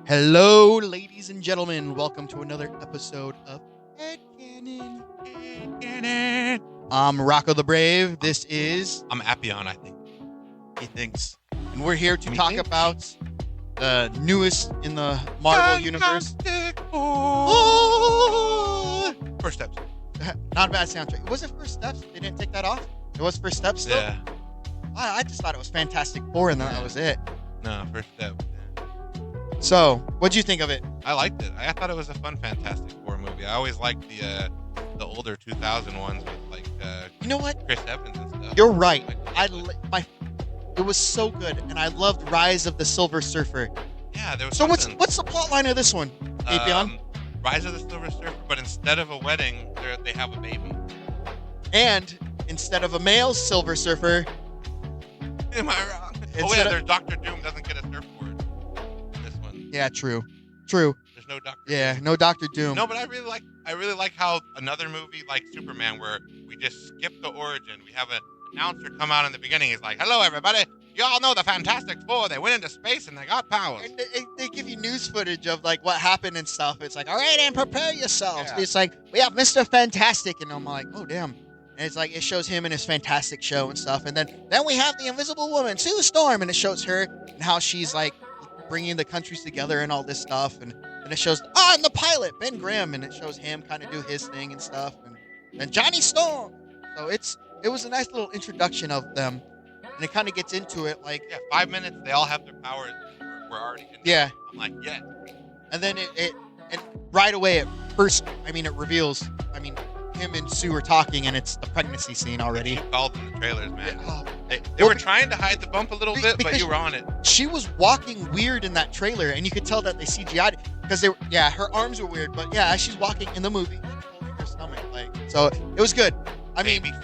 Hello, ladies and gentlemen. Welcome to another episode of Head Cannon. I'm Rocko the Brave. This is I'm Apy0n, I think. He Thinks. And we're here to Me talk thinks. about the newest in the Marvel Universe. Fantastic Oh! Four. First episode. Not a bad soundtrack. Was it First Steps? They didn't take that off? It was First Steps still? Yeah. I just thought it was Fantastic Four and then that was it. No, first step. Yeah. So, what'd you think of it? I liked it. I thought it was a fun Fantastic Four movie. I always liked the older 2000 ones with like You know what? Chris Evans and stuff. You're right. Like, It was so good, and I loved Rise of the Silver Surfer. yeah, there was. So something, what's the plot line of this one, Apy0n? Rise of the Silver Surfer, but instead of a wedding, they have a baby. And instead of a male Silver Surfer, Am I wrong? Oh yeah, there's Doctor Doom doesn't get a surfboard. In this one. yeah, true. There's no Doctor. Yeah, Doom. no Doctor Doom. No, but I really like how another movie like Superman, where we just skip the origin. We have an announcer come out in the beginning. He's like, "Hello, everybody. You all know the Fantastic Four. They went into space and they got powers." And they give you news footage of like what happened and stuff. It's like, all right, and prepare yourselves. Yeah. It's like we have Mr. Fantastic, and I'm like, oh damn. And it's like it shows him in his Fantastic show and stuff. And then we have the Invisible Woman, Sue Storm, and it shows her and how she's like bringing the countries together and all this stuff. And it shows and the pilot Ben Grimm, and it shows him kind of do his thing and stuff. And Johnny Storm. So it was a nice little introduction of them, and it kind of gets into it like Yeah, 5 minutes. They all have their powers. We're already in. yeah. I'm like, yeah. And then it right away it reveals. Him and Sue are talking, and it's the pregnancy scene already. You called in the trailers, man. Oh, They Well, were trying to hide the bump a little bit, but because- you were on it. she was walking weird in that trailer, and you could tell that they CGI'd because her arms were weird, but yeah, as she's walking in the movie, she's holding her stomach, so it was good. I mean, Baby.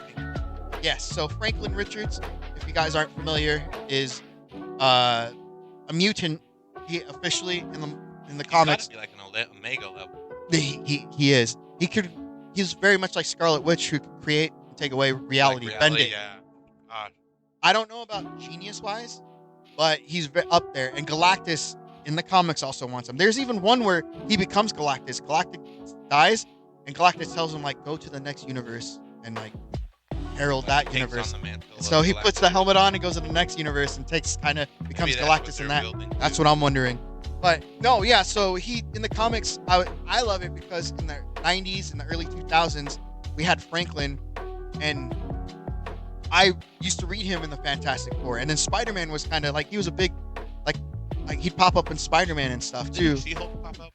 yes. So Franklin Richards, if you guys aren't familiar, is a mutant. He officially in the comics. He's gotta be like an Omega level. He is. He's very much like Scarlet Witch, who can create and take away reality, bend it. Yeah. God. I don't know about genius-wise, but he's up there. And Galactus in the comics also wants him. There's even one where he becomes Galactus. Galactus dies, and Galactus tells him, like, go to the next universe and, like, herald Like, that he takes universe. on the mantle of So he Galactus. puts the helmet on and goes to the next universe and becomes Maybe that's what Galactus in they're that. building That's to. what I'm wondering. But no, yeah. So he in the comics, I love it because in the 90s and the early 2000s, we had Franklin, and I used to read him in the Fantastic Four, and then Spider-Man was kind of like he was a big, like he'd pop up in Spider-Man and stuff too. Didn't She-Hulk pop up?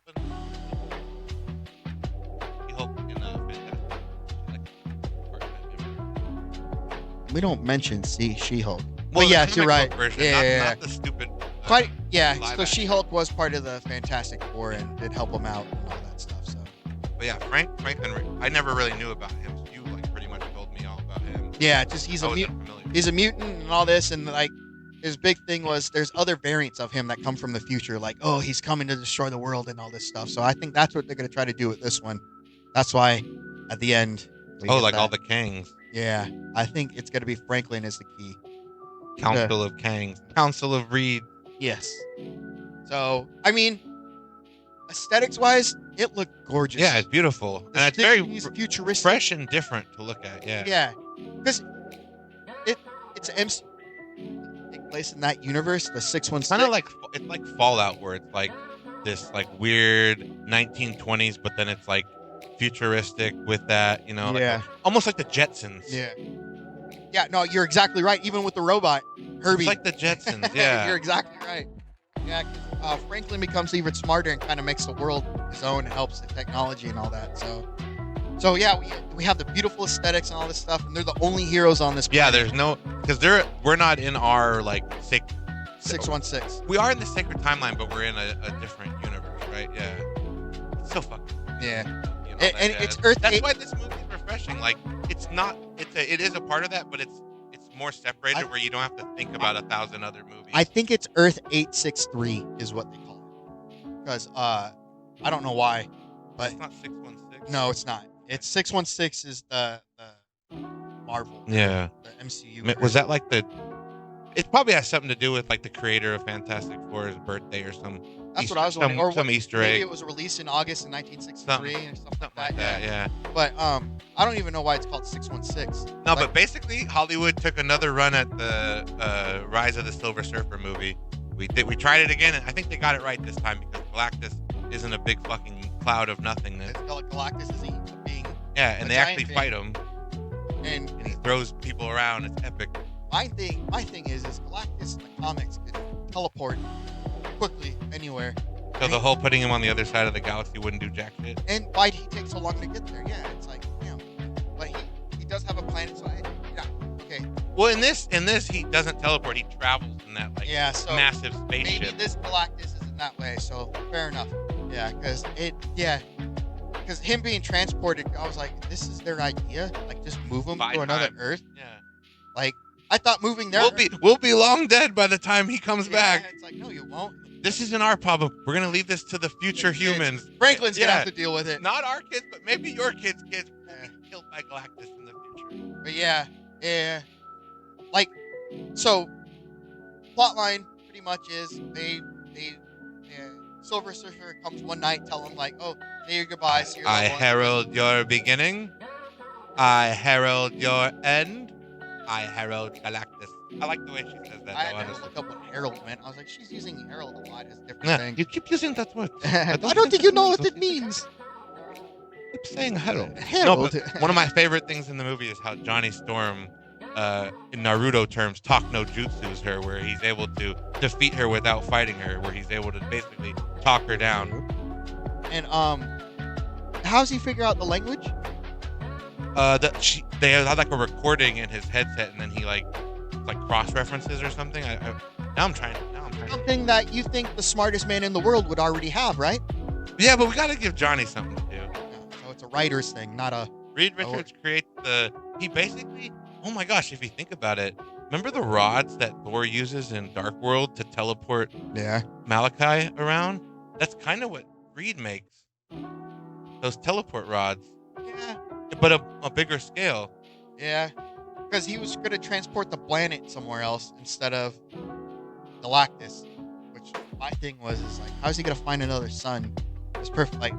She-Hulk in Fantastic. We don't mention She-Hulk. Well, But yes, the you're comic right. book version, Yeah. not the stupid. Quite, yeah. live So action. She-Hulk was part of the Fantastic Four and did help him out and all that stuff. So But yeah, Franklin. I never really knew about him. You like pretty much told me all about him. yeah, just he's I a wasn't mutant. familiar. He's a mutant and all this, and like his big thing was there's other variants of him that come from the future, like he's coming to destroy the world and all this stuff. So I think that's what they're gonna try to do with this one. That's why at the end. we Oh, get like all that. the Kangs. Yeah, I think it's gonna be Franklin is the key. Council of Kangs. Council of Reed. Yes. So I mean, aesthetics wise, it looked gorgeous. Yeah, it's beautiful. The And it's very he's futuristic. fresh and different to look at. Yeah. Yeah, because it's MC. Take place in that universe, the 616. Kind of like it's like Fallout, where it's like this like weird 1920s, but then it's like futuristic with that, like Yeah. almost like the Jetsons. Yeah. Yeah, no, you're exactly right. Even with the robot, Herbie. It's like the Jetsons. Yeah. You're exactly right. Yeah, 'cause, Franklin becomes even smarter and kind of makes the world his own and helps the technology and all that. So yeah, we have the beautiful aesthetics and all this stuff, and they're the only heroes on this Yeah, planet. there's no because we're not in our like 616. we are in the sacred timeline, but we're in a different universe, right? Yeah. It's so fucking Yeah. that And jazz. it's Earth That's 8. why this movie is refreshing. Like it is a part of that, but it's more separated where you don't have to think about 1,000 other movies. I think it's Earth 863 is what they call it. Because I don't know why, but it's not 616. no, it's not. It's 616 is the Marvel. Yeah. The MCU. Was that like the It probably has something to do with like the creator of Fantastic Four's birthday or some. That's what I was wondering. Or some Easter maybe egg. it was released in August in 1963 or something like that. Yeah. But I don't even know why it's called 616. No, but basically Hollywood took another run at the Rise of the Silver Surfer movie. We tried it again, and I think they got it right this time because Galactus isn't a big fucking cloud of nothingness. Galactus is being. Yeah, and they actually fight him, and he throws people around. It's epic. My thing is Galactus in the comics could teleport quickly anywhere. So the whole putting him on the other side of the galaxy wouldn't do jack shit. And why'd he take so long to get there? Yeah, it's like, damn. But he does have a planet, so okay. Well, in this he doesn't teleport. He travels in that massive spaceship. Maybe this Galactus isn't that way. So fair enough. Yeah, because him being transported, I was like, this is their idea. Like, just move him to another Earth. Yeah. Like, I thought moving there. We'll be long dead by the time he comes back. It's like, no, you won't. This isn't our problem. We're gonna leave this to the future humans. Franklin's gonna have to deal with it. Not our kids, but maybe your kids' kids will be killed by Galactus in the future. But yeah. Like, so plotline pretty much is they Silver Surfer comes one night, tell him like, oh, say your goodbyes. I herald your beginning. I herald your end. I herald Galactus. I like the way she says that. I had to look up what herald meant. I was like, she's using herald a lot as different things. You keep using that word. I don't think you know what it means. Keep saying herald. Herald. No, but one of my favorite things in the movie is how Johnny Storm, in Naruto terms, talk no jutsus her, where he's able to defeat her without fighting her, where he's able to basically talk her down. And how's he figure out the language? They have like a recording in his headset, and then he like cross references or something. I'm trying. Something that you think the smartest man in the world would already have, right? Yeah, but we got to give Johnny something to do. So it's a writer's thing, not a. Reed Richards creates he basically. Oh my gosh, if you think about it, remember the rods that Thor uses in Dark World to teleport Malachi around? That's kind of what Reed makes. Those teleport rods. Yeah. But a bigger scale. Yeah. Because he was going to transport the planet somewhere else instead of Galactus. Which my thing is like, how's he going to find another sun? It's perfect. Like,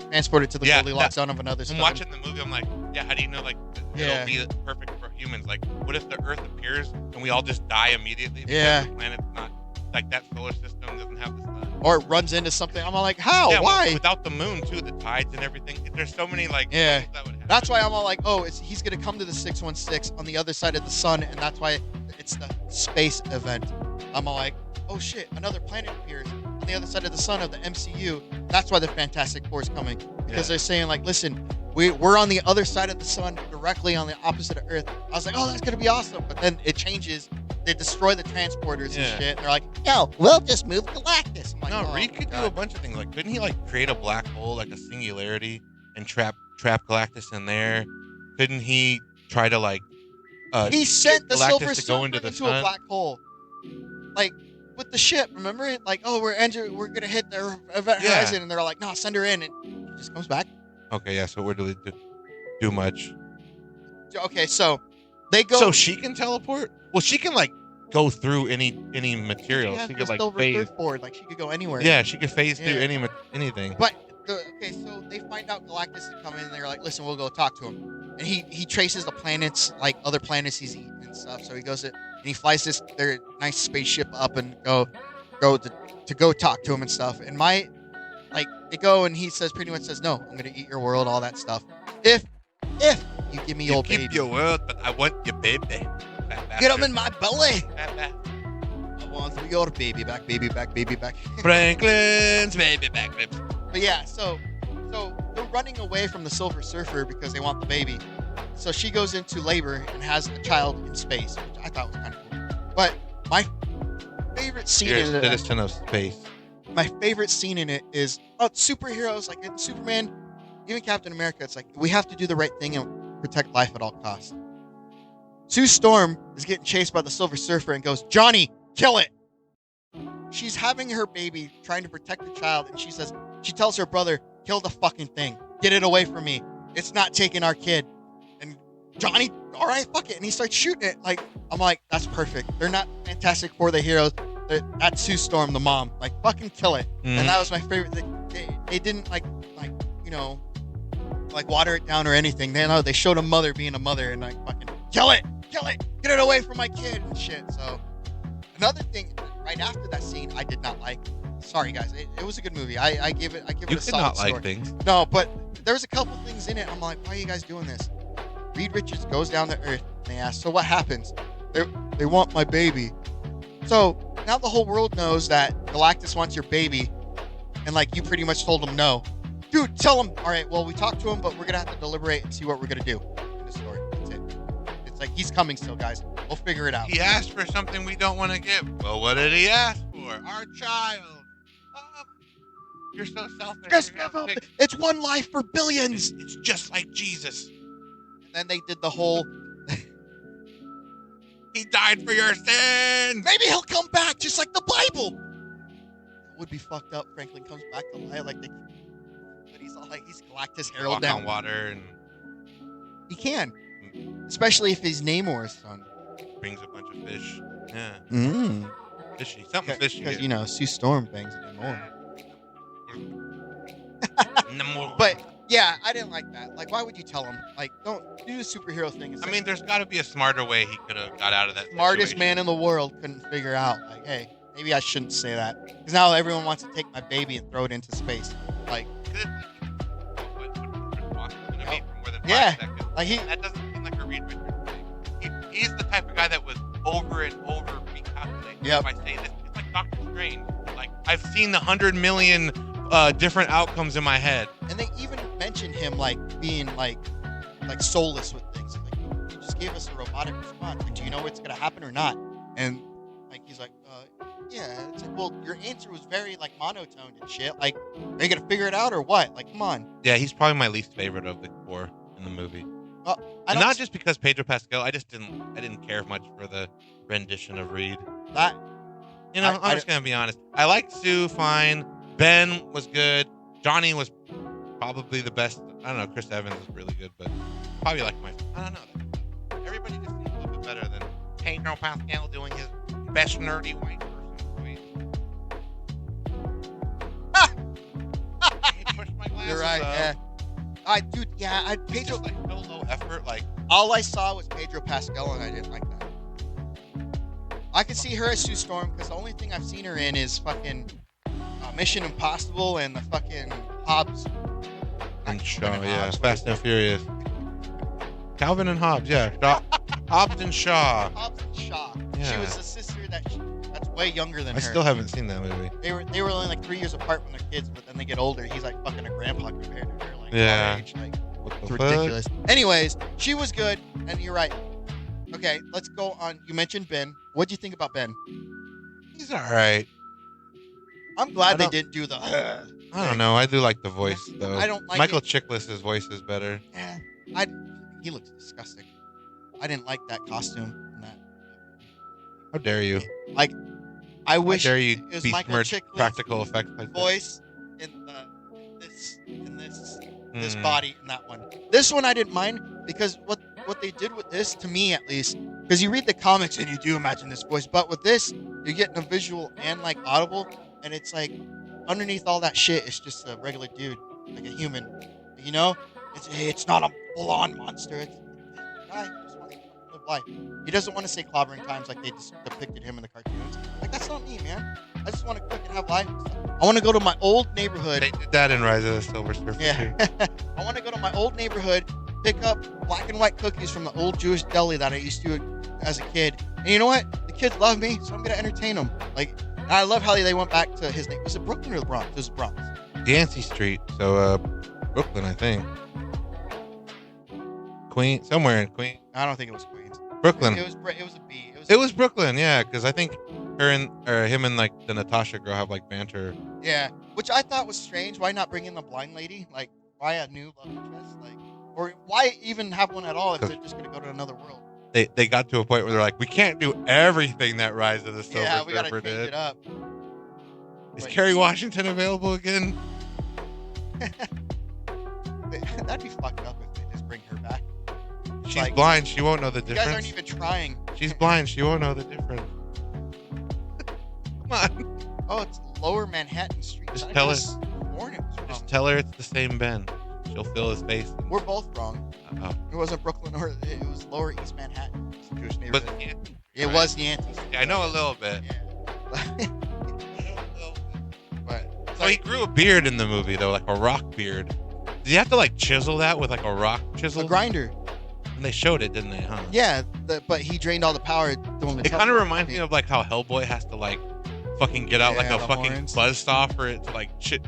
transport it to the Goldilocks zone of another sun. I'm watching the movie. I'm like, how do you know, like, it'll be perfect for humans? Like, what if the Earth appears and we all just die immediately? Because the planet's not, like, that solar system doesn't have the sun. Or it runs into something. I'm all like, how? Why? Without the moon, too, the tides and everything. There's so many, like, yeah. That would happen. That's why I'm all like, he's going to come to the 616 on the other side of the sun, and that's why it's the space event. I'm all like, oh shit, another planet appears on the other side of the sun of the MCU. That's why the Fantastic Four is coming. Because they're saying, like, listen, we're on the other side of the sun, directly on the opposite of Earth. I was like, oh, that's going to be awesome. But then it changes. They destroy the transporters and shit. And they're like, no, we'll just move Galactus. I'm like, no, Reed could do a bunch of things. Like, couldn't he, like, create a black hole, like a singularity, and trap Galactus in there? Couldn't he try to, like, he sent the Galactus Silver Surfer into a black hole. Like, with the ship, remember it? Like, oh, we're gonna hit their event horizon, and they're like, no, send her in, and he just comes back. Okay, yeah. So where do they do much? Okay, so they go. So she can teleport. Well, she can like go through any material. She could like phase board. Like she could go anywhere. Yeah, she could phase through anything. But so they find out Galactus is coming, and they're like, listen, we'll go talk to him. And he traces the planets, like other planets he's eaten and stuff. So he goes and he flies their nice spaceship up and go to talk to him and stuff. And they go and he pretty much says, no, I'm gonna eat your world, all that stuff. If you give me your baby. Keep your world, but I want your baby. Get him in my belly. I want your baby back, baby back, baby back. Franklin's baby back ribs. But yeah, so they're running away from the Silver Surfer because they want the baby. So she goes into labor and has a child in space, which I thought was kind of cool. But my favorite scene in it, citizen of space. My favorite scene in it is superheroes, like in Superman, even Captain America. It's like we have to do the right thing and protect life at all costs. Sue Storm is getting chased by the Silver Surfer and goes, Johnny, kill it. She's having her baby, trying to protect the child, and she tells her brother, kill the fucking thing. Get it away from me. It's not taking our kid. And Johnny, all right, fuck it. And he starts shooting it. Like, I'm like, that's perfect. They're not Fantastic Four, the heroes. That's Sue Storm, the mom. Like, fucking kill it. And that was my favorite. They didn't like you know, like water it down or anything. They showed a mother being a mother and like fucking kill it, get it away from my kid and shit. So another thing, right after that scene, I did not like. Sorry guys, it was a good movie. I give it You a could solid not story. like things. No, but there was a couple things in it. I'm like, why are you guys doing this? Reed Richards goes down to Earth and they ask, so what happens? They want my baby. So now the whole world knows that Galactus wants your baby, and like you pretty much told him no. Dude, tell him, all right, well, we talked to him, but we're going to have to deliberate and see what we're going to do in the story. That's it. It's like, he's coming still, guys. We'll figure it out. He asked for something we don't want to give. Well, what did he ask for? Our child. You're so selfish. Just give up. It's one life for billions. It's just like Jesus. And then they did the whole... He died for your sins. Maybe he'll come back just like the Bible. It would be fucked up. Franklin comes back to life like they... But he's all like, he's Galactus Herald Walk now. on water and He can. Especially if he's Namor's son. brings a bunch of fish. Yeah. Mm. Fishy. Something fishy. Because, you know, Sue Storm bangs Namor. Namor. But, yeah, I didn't like that. Like, why would you tell him? Like, don't do the superhero thing. I mean, there's got to be a smarter way he could have got out of that Smartest situation. man in the world couldn't figure out, like, hey, maybe I shouldn't say that. Because now everyone wants to take my baby and throw it into space. Like, yeah. Like That doesn't seem like a Reed Richards thing. He's the type of guy that was over and over recalculating. Yep. If I say this, it's like Doctor Strange. Like, I've seen the 100 million different outcomes in my head. And they even mentioned him, like, being, like soulless with things. Like, you just gave us a robotic response. Like, do you know what's going to happen or not? And, like, he's like, yeah. It's like, well, your answer was very, like, monotoned and shit. Like, are you going to figure it out or what? Like, come on. Yeah, he's probably my least favorite of the four in the movie. I And don't not just because Pedro Pascal. I didn't care much for the rendition of Reed. that. You know, I'm just gonna be honest. I liked Sue fine. Ben was good. Johnny was probably the best. I don't know. Chris Evans was really good, but probably like I don't know. Everybody just seems a little bit better than Pedro Pascal doing his best nerdy white person voice. He pushed my glasses You're right. up. Yeah. It's Pedro. just like so low effort. Like, All I saw was Pedro Pascal, and I didn't like that. I could see her as Sue Storm because the only thing I've seen her in is fucking Mission Impossible and the fucking Hobbs. and Shaw, Calvin and yeah, Hobbs, Fast and Furious. Calvin and Hobbs, yeah. Hobbs and Shaw. Hobbs and Shaw. She Yeah. was the sister that's way younger than I her. still haven't seen that movie. They were only like 3 years apart when they're kids, but then they get older. He's like fucking a grandpa compared to her. Like, Yeah. our age, like, What the it's fuck? ridiculous. Anyways, she was good, and you're right. Okay, let's go on. You mentioned Ben. What'd you think about Ben? He's all right. I'm glad they don't- didn't do the. I don't know. I do like the voice though. I don't like Michael it. Chiklis' voice is better. He looks disgusting. I didn't like that costume. And that. How dare you? I wish How dare you it was besmirch Michael Chiklis' practical effects like that? voice in this Hmm. body in that one. This one I didn't mind because what they did with this, to me at least, because you read the comics and you do imagine this voice, but with this you're getting a visual and like audible, and it's like underneath all that shit it's just a regular dude, like a human, you know. It's not a full-on monster. It's a guy who just wants to live life. He doesn't want to say clobbering times like they just depicted him in the cartoons. Like, that's not me, man. I just want to cook and have life. I want to go to my old neighborhood. They did that in Rise of the Silver Surfer Yeah. too. I want to go to my old neighborhood, pick up black and white cookies from the old Jewish deli that I used to as a kid. And you know what? The kids love me, so I'm going to entertain them. Like, and I love how they went back to his name. Was it Brooklyn or the Bronx? It was Bronx. Yancey Street, so Brooklyn, I think. Queen, somewhere in Queen, I don't think it was Queens. Brooklyn. It was a B. It was Brooklyn, yeah, because I think him and like the Natasha girl have like banter. Yeah, which I thought was strange. Why not bring in the blind lady? Like, why a new love interest? Like, or why even have one at all if they're just going to go to another world? They got to a point where they're like, we can't do everything that Rise of the Silver Yeah, we got to Surfer change did. it up. Is Wait. Kerry Washington available again? That'd be fucked up if they just bring her back. She's Like, blind. She won't know the You guys aren't difference. even trying. She's blind. She won't know the difference. Come on. Oh, it's Lower Manhattan Street. Just I tell her. could've sworn it was wrong. Just tell her it's the same Ben. She'll fill his face. We're both wrong. Oh. It wasn't Brooklyn or it was Lower East Manhattan. It's a Jewish Was neighborhood. it Yankee? It Right. was Yankees. Yeah, I know a little bit. Yeah. But So he grew a beard in the movie though, like a rock beard. Did you have to like chisel that with like a rock chisel? a grinder. And they showed it, didn't they? Huh? Yeah, but he drained all the power doing the It kind of reminds me of like how Hellboy has to like fucking get out like Yeah, a the fucking horns. buzzsaw for it to like keep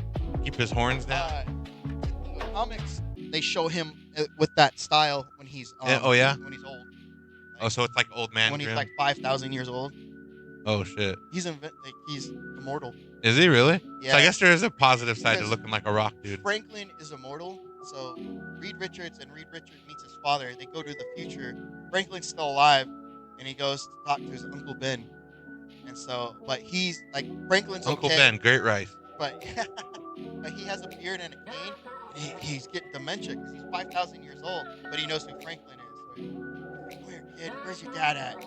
his horns down. In the comics, they show him with that style when he's Oh, yeah? when he's old. Oh, so it's like old man when he's grim. like 5,000 years old. Oh shit. He's immortal. Is he really? Yeah. So I guess there is a positive side to Because looking like a rock dude. Franklin is immortal, so Reed Richards meets his father. They go to the future. Franklin's still alive, and he goes to talk to his Uncle Ben. And so, but he's like Franklin's Uncle okay, Ben, great rice. but but he has a beard and a cane. And he's getting dementia because he's 5,000 years old, but he knows who Franklin is. So, come here, kid. Where's your dad at? And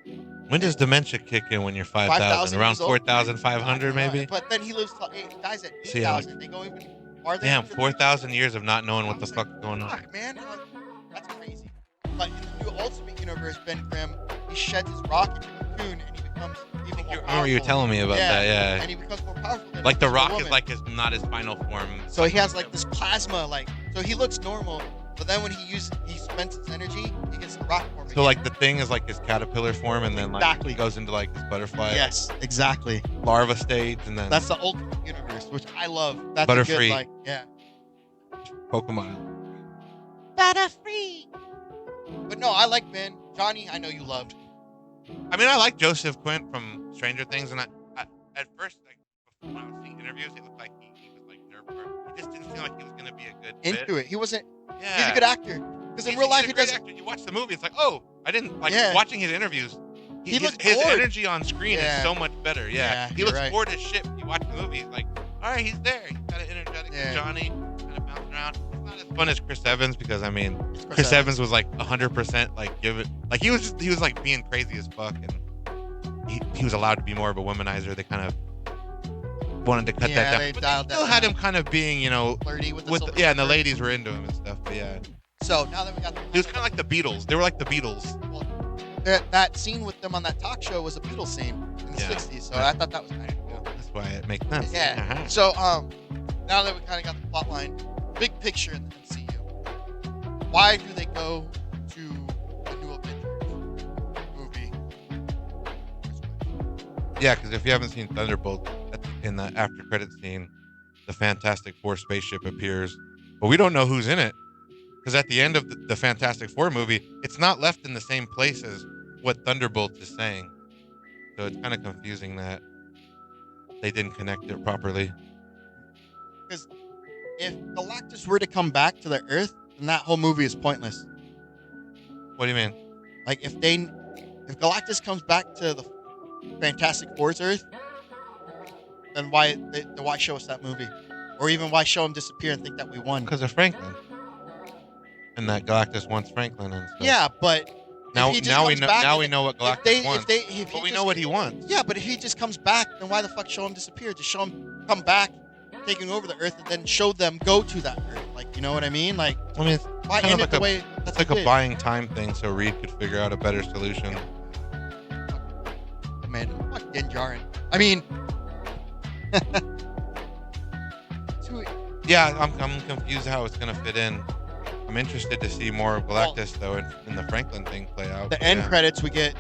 he's like, When does dementia kick in when you're 5,000? 5,000 Around years old? 4,500 maybe? But then he lives. He dies at See, like- 8,000. They go even farther. Damn, into the 4,000 years of not knowing what the I was fuck's going on. Fuck, man. That's crazy. But in the new Ultimate Universe, Ben Grimm, he sheds his rock into a cocoon and he becomes even more I powerful. remember you telling me about that, yeah. And he becomes more powerful than Like the a rock woman. is like not his final form. So he has like this plasma, so he looks normal, but then when he spends his energy, he gets the rock form. So again. like the thing is like his caterpillar form, and then like Exactly. he goes into like his butterfly Yes, exactly. larva stage, and then That's the Ultimate Universe, which I love. That's Butterfree. a good, yeah. Pokemon. Butterfree. But no, I like Ben. Johnny, I know you loved. I mean, I like Joseph Quint from Stranger Things, and I at first, like when I was seeing interviews, it looked like he was like nervous. He just didn't seem like he was gonna be a good fit. Into it. He wasn't. Yeah. He's a good actor. Because in real life, he he's a great doesn't. actor. You watch the movie, it's like, oh, I didn't like Yeah. watching his interviews. He looked his bored. energy on screen Yeah. is so much better. Yeah, Yeah, he you're looks right. bored as shit. When you watch the movie, like, all right, he's there. He's kind of energetic. Yeah. Johnny kind of bouncing around. It's not as fun as Chris Evans because I mean, Chris Evans was like 100% like he was like being crazy as fuck, and he was allowed to be more of a womanizer. They kind of wanted to cut Yeah, that down. they But dialed they still that had down. him kind of being, Flirty with the with silver yeah, and the surfer. ladies were into him and stuff. But yeah, So now that we got he was kind of like the Beatles. They were like the Beatles. that scene with them on that talk show was a Beatles scene in the Yeah. 60s. So I thought that was kind of cool. That's why it makes sense. Yeah. Uh-huh. So now that we kind of got the plot line, big picture in the MCU, why do they go to the new Avengers movie? Yeah, because if you haven't seen Thunderbolt, in the after credit scene, the Fantastic Four spaceship appears, but we don't know who's in it. Because at the end of the Fantastic Four movie, it's not left in the same place as what Thunderbolt is saying. So it's kind of confusing that they didn't connect it properly. Because if Galactus were to come back to the Earth, then that whole movie is pointless. What do you mean? Like if Galactus comes back to the Fantastic Four's Earth, then why show us that movie, or even why show him disappear and think that we won? Because of Franklin. And that Galactus wants Franklin and stuff. Yeah, but Now if he just now we comes know back now and we know what Galactus wants. But we know what he wants. Yeah, but if he just comes back, then why the fuck show him disappear? Just show him come back, taking over the Earth, and then show them go to that Earth. Like, you know what I mean? Like, I mean, it's why kind end of it the like way that's it's like a buying time thing so Reed could figure out a better solution. Man, fuck Din Djarin. I mean, Yeah, I'm confused how it's gonna fit in. I'm interested to see more of Galactus though, in the Franklin thing play out. the end credits we get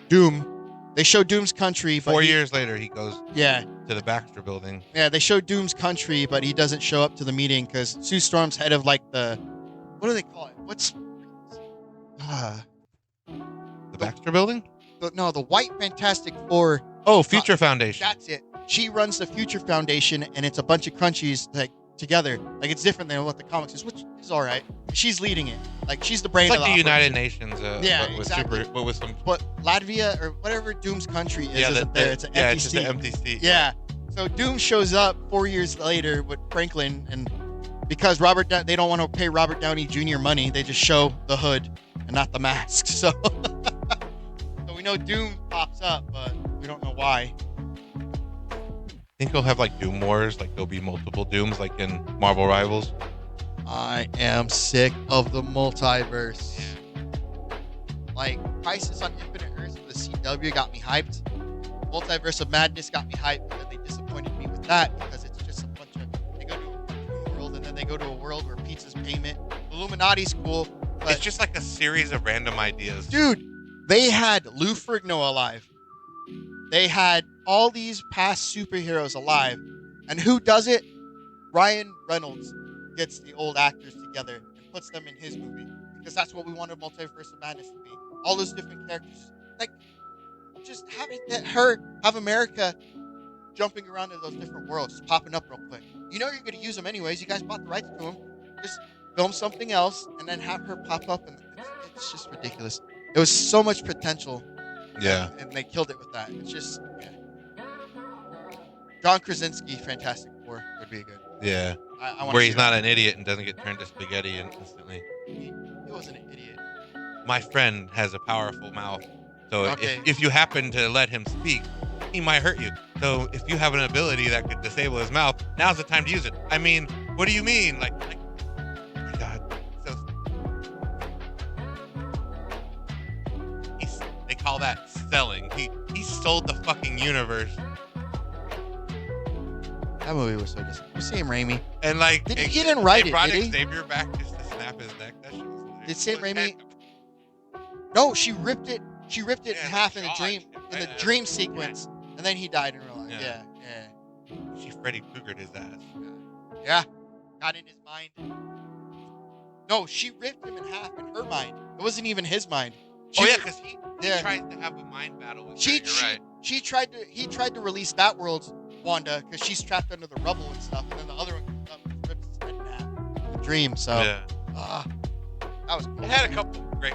Doom. They show Doom's country, but 4 years later, he goes Yeah, to the Baxter Building. yeah. They show Doom's country, but he doesn't show up to the meeting because Sue Storm's head of like what do they call it? What's The Baxter Building? the White Fantastic Four. Oh, Future Foundation. That's it. She runs the Future Foundation, and it's a bunch of countries like together. Like it's different than what the comics is, which is all right. She's leading it. Like she's the brain It's of like the the operation. United Nations. Yeah, but with exactly. but with some. But Latvia or whatever Doom's country is, Yeah, isn't there? It's an yeah, empty it's just seat. an empty seat. Yeah. So Doom shows up 4 years later with Franklin, and because they don't want to pay Robert Downey Jr. money, they just show the hood, and not the mask. So, so we know Doom pops up, but we don't know why. Think we'll have like Doom Wars, like there'll be multiple Dooms, like in Marvel Rivals. I am sick of the multiverse. Like, Crisis on Infinite Earths for the CW got me hyped. Multiverse of Madness got me hyped, but then they disappointed me with that because it's just a bunch of, they go to a world and then they go to a world where pizza's payment. Illuminati's cool, but It's just like a series of random ideas. dude, they had Lou Ferrigno alive. They had all these past superheroes alive. And who does it? Ryan Reynolds gets the old actors together and puts them in his movie. Because that's what we wanted Multiverse of Madness to be. All those different characters. Like, just having have America jumping around in those different worlds, just popping up real quick. You know you're going to use them anyways. You guys bought the rights to them. Just film something else and then have her pop up. And it's just ridiculous. It was so much potential. Yeah. And they killed it with that. It's just, yeah. John Krasinski, Fantastic Four would be good. Yeah. I wanna Where see he's that. not an idiot and doesn't get turned to spaghetti instantly. He wasn't an idiot. My friend has a powerful mouth, so Okay. if you happen to let him speak, he might hurt you. So if you have an ability that could disable his mouth, now's the time to use it. I mean, what do you mean? Like oh my God. So they call that selling. He sold the fucking universe. That movie was so disappointing. You see him, Raimi. And like He didn't write they it, brought did he? Xavier back just to snap his neck. That shit was hilarious. Did Sam Raimi? And- No, she ripped it. She ripped it Yeah, in half in the the jaw dream, and in the shit. dream sequence, and then he died in real life. Yeah. Yeah. She Freddy Kruegered his ass. Yeah. Got in his mind. No, she ripped him in half in her mind. It wasn't even his mind. She, Oh yeah, because he Yeah. tries to have a mind battle with She, her. You're right. he tried to release that world's Wanda because she's trapped under the rubble and stuff, and then the other one comes up and rips his head in half. The dream. So Yeah. that was cool. It had a couple of great,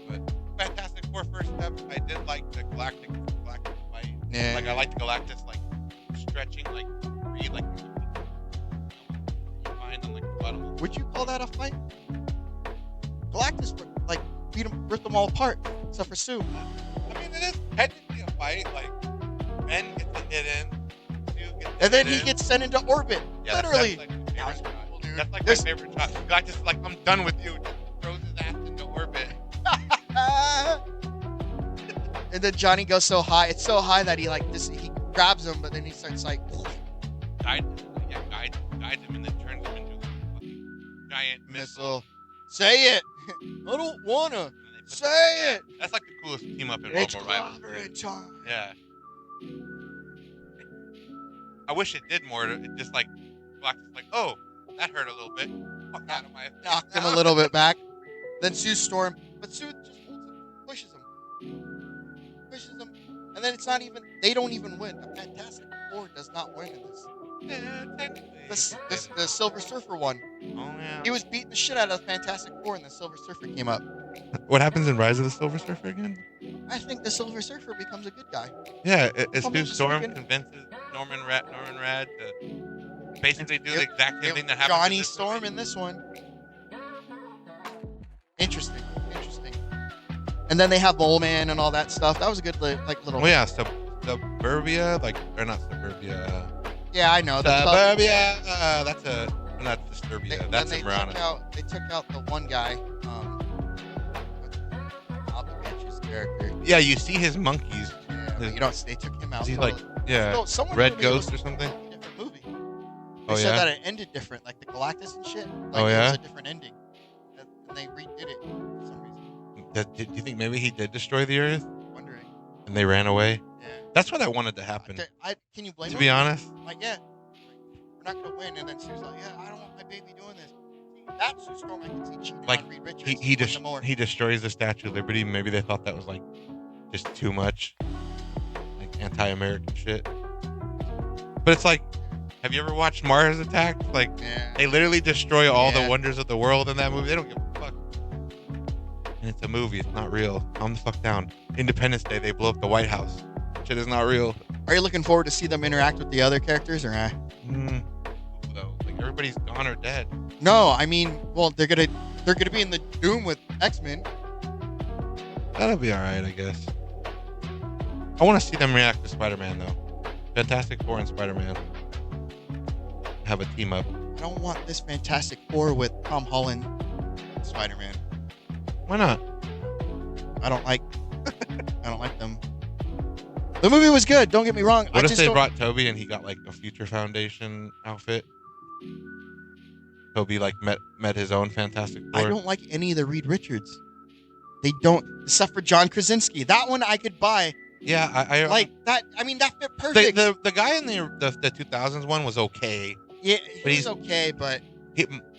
but Fantastic Four first step. I did like the Galactic fight. Yeah. Like I liked Galactus like stretching like free like you find on like the bottom. Of Would you call that a fight? Galactus like ripped them all apart except for Sue. I mean, it is technically a fight. Like Ben gets a hit in, Sue gets a And then hit he in. gets sent into orbit. Yeah, Literally. That's like my favorite shot. dude. That's like There's- my favorite shot. Galactus is like, I'm done with you. Just throws his ass into orbit. And then Johnny goes so high. It's so high that he grabs him, but then he starts like Guides him and then turns him into a fucking giant missile. missile. Say it. I don't wanna. And they put Say it. That's like the coolest team up in It's Marvel Rivals. clobbering time. Yeah. I wish it did more. It just like Galactus like, oh, that hurt a little bit. Fuck out of my face. Knocked him a little bit back. Then Sue storm, but Sue just holds him, pushes him, and then it's not even. They don't even win. The Fantastic Four does not win in this. Yeah, technically. The Silver Surfer won. Oh yeah. He was beating the shit out of the Fantastic Four, and the Silver Surfer came up. What happens in Rise of the Silver Surfer again? I think the Silver Surfer becomes a good guy. Yeah, it's I'm Sue just Storm thinking- convinces Norman Rad to basically do the Yep. exact same thing that happened. Johnny in this Storm movie. in this one. Interesting. And then they have Mole Man and all that stuff. That was a good little. Oh yeah, Suburbia, or not Suburbia. Yeah, I know. Suburbia. That's not Disturbia. Then That's they a Marana. They took out the one guy. Alphabet's character. Yeah, you see his monkeys. Yeah, but you don't. They took him out. Is he totally. yeah, No, someone Red told me it was Ghost or something? a different movie. They Oh said yeah. that it ended different, like the Galactus and shit. Like Oh, it yeah? was a different ending, and they redid it for some reason. Do you think maybe he did destroy the Earth Wondering. and they ran away? Yeah. That's what I wanted to happen. Can you blame To him? be honest, Like, yeah, we're not gonna win, and then Sue's like, yeah, I don't want my baby doing this. See, that Sue Storm I can see cheating Like, on Reed Richards. he destroys the Statue of Liberty. Maybe they thought that was like just too much, like anti-American shit. But it's like, have you ever watched Mars Attacks? Like, Yeah. they literally destroy all Yeah. the wonders of the world in that movie. They don't give a fuck. And it's a movie. It's not real. Calm the fuck down. Independence Day, they blow up the White House. Shit is not real. Are you looking forward to see them interact with the other characters, or? Though, like everybody's gone or dead. No, I mean, well, they're gonna be in the Doom with X-Men. That'll be all right, I guess. I want to see them react to Spider-Man though. Fantastic Four and Spider-Man have a team up. I don't want this Fantastic Four with Tom Holland, Spider-Man. Why not? I don't like them. The movie was good. Don't get me wrong. What if they brought Toby and he got like a Future Foundation outfit? Toby like met his own Fantastic Four. I don't like any of the Reed Richards. They don't, except for John Krasinski. That one I could buy. Yeah, I like that. I mean, that fit perfect. The guy in the 2000s one was okay. Yeah, but he's okay, but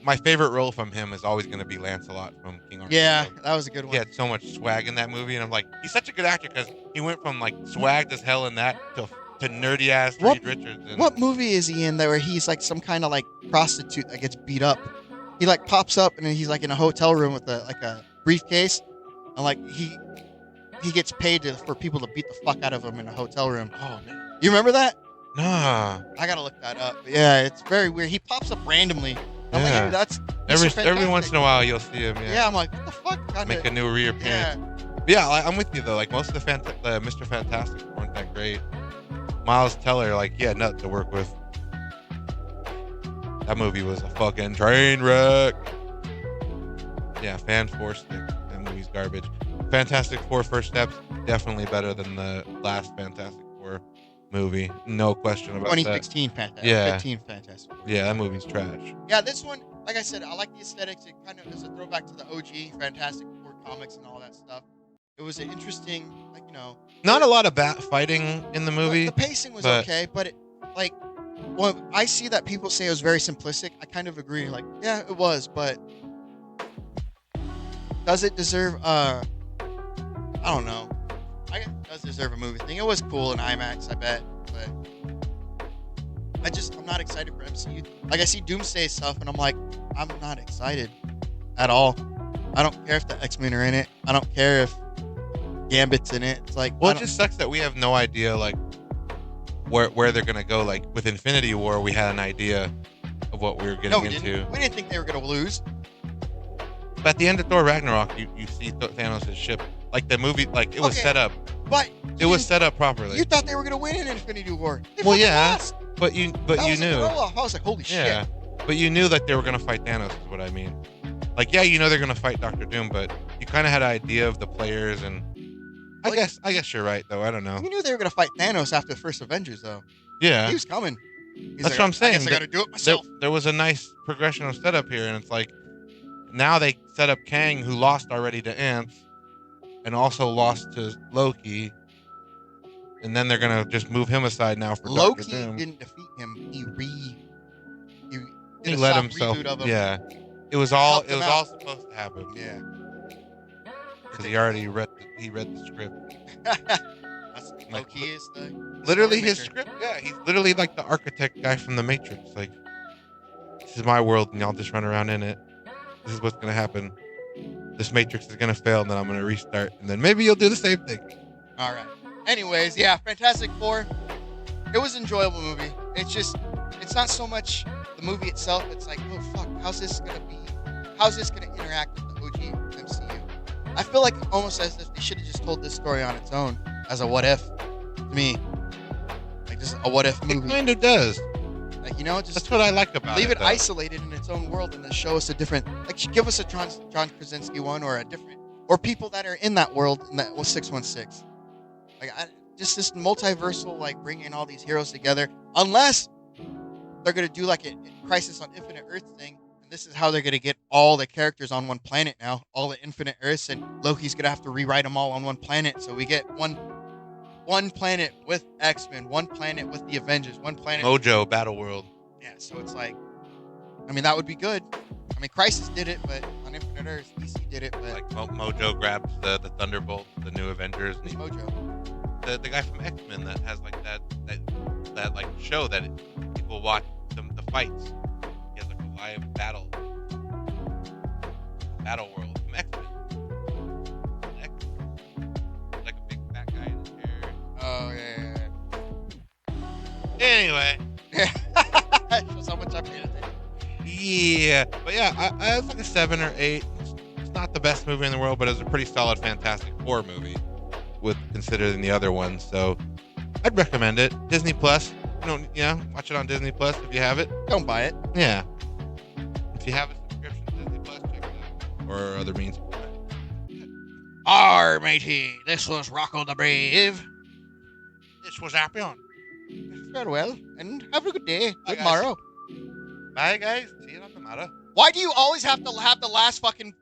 my favorite role from him is always going to be Lancelot from King Arthur. Yeah, that was a good one. He had so much swag in that movie, and I'm like, he's such a good actor because he went from like swagged as hell in that to nerdy ass Reed Richards. What movie is he in there where he's like some kind of like prostitute that gets beat up? He like pops up and then he's like in a hotel room with a briefcase, and like he gets paid for people to beat the fuck out of him in a hotel room. Oh man, you remember that? Nah, I gotta look that up. But yeah, it's very weird. He pops up randomly. I'm like, hey, that's every once in a while you'll see him. Yeah, I'm like, what the fuck? Make a new reappearance. Yeah, I'm with you though. Like most of the Mr. Fantastic weren't that great. Miles Teller, like he had nothing to work with. That movie was a fucking train wreck. Yeah, Fan Four Stick. That movie's garbage. Fantastic Four First Steps, definitely better than the last Fantastic Four movie. No question about 2016 that. Fantastic. Yeah. 15 Fantastic. Yeah, that movie's trash. Yeah, this one, like I said, I like the aesthetics. It kind of is a throwback to the OG Fantastic Four comics and all that stuff. It was an interesting, like, not a lot of fighting in the movie. The pacing was okay, but it, like, well, I see that people say it was very simplistic. I kind of agree. Like, yeah, it was, but does it deserve? I don't know. I guess it does deserve a movie thing. It was cool in IMAX, I bet, but I'm not excited for MCU. Like, I see Doomsday stuff, and I'm like, I'm not excited at all. I don't care if the X-Men are in it. I don't care if Gambit's in it. It's like, well, it just sucks that we have no idea like where they're gonna go. Like with Infinity War, we had an idea of what we were getting into. We didn't think they were gonna lose. But at the end of Thor Ragnarok, you see Thanos' ship. Like the movie, like it was set up. But it was set up properly. You thought they were gonna win in Infinity War. Well, yeah, lost. but you knew. I was like, holy shit. But you knew that they were gonna fight Thanos. Is what I mean. Like, yeah, you know they're gonna fight Doctor Doom, but you kind of had an idea of the players, and I guess you're right though. I don't know. You knew they were gonna fight Thanos after the first Avengers, though. Yeah, he was coming. That's what I'm saying. I guess I gotta do it myself. There was a nice progression of setup here, and it's like now they set up Kang, who lost already to Ants, and also lost to Loki, and then they're gonna just move him aside now for Loki. Doctor Doom. Didn't defeat him. He let himself. Yeah, it was all supposed to happen. Yeah, because he already read the script. That's Loki is the literally his script. Yeah, he's literally like the architect guy from the Matrix. Like, this is my world, and y'all just run around in it. This is what's gonna happen. This Matrix is gonna fail, and then I'm gonna restart, and then maybe you'll do the same thing. All right. Anyways, yeah, Fantastic Four. It was an enjoyable movie. It's not so much the movie itself. It's like, oh fuck, how's this gonna interact with the OG MCU? I feel like almost as if they should have just told this story on its own as a what if. To me, like just a what if movie. It kind of does. Like, just that's what I like about it. Leave it isolated in its own world and then show us a different. Like, give us a John Krasinski one or a different, or people that are in that world in that 616. Like, just this multiversal, like bringing all these heroes together. Unless they're gonna do like a Crisis on Infinite Earth thing, and this is how they're gonna get all the characters on one planet now, all the Infinite Earths, and Loki's gonna have to rewrite them all on one planet. So we get one planet with X-Men, one planet with the Avengers, one planet Mojo Battle World. Yeah, so it's like, I mean, that would be good. I mean, Crisis did it, but on Infinite Earths, DC did it, but like Mojo grabs the Thunderbolt, the new Avengers. Who's Mojo? The guy from X-Men that has like that like show that people watch the fights. He has like a live battle world from X-Men. Like a big fat guy in a chair. Oh yeah. Anyway. Shows how much I paid attention. Yeah, but yeah, I was like a 7 or 8. It's not the best movie in the world, but it's a pretty solid Fantastic Four movie, with considering the other ones. So I'd recommend it. Disney Plus. Watch it on Disney Plus if you have it. Don't buy it. Yeah. If you have a subscription to Disney Plus, check it out. Or other means. Matey, this was Rocko the Brave. This was Apy0n. Farewell, and have a good day. Bye, Good morrow. Bye, guys. See you on the matter. Why do you always have to have the last fucking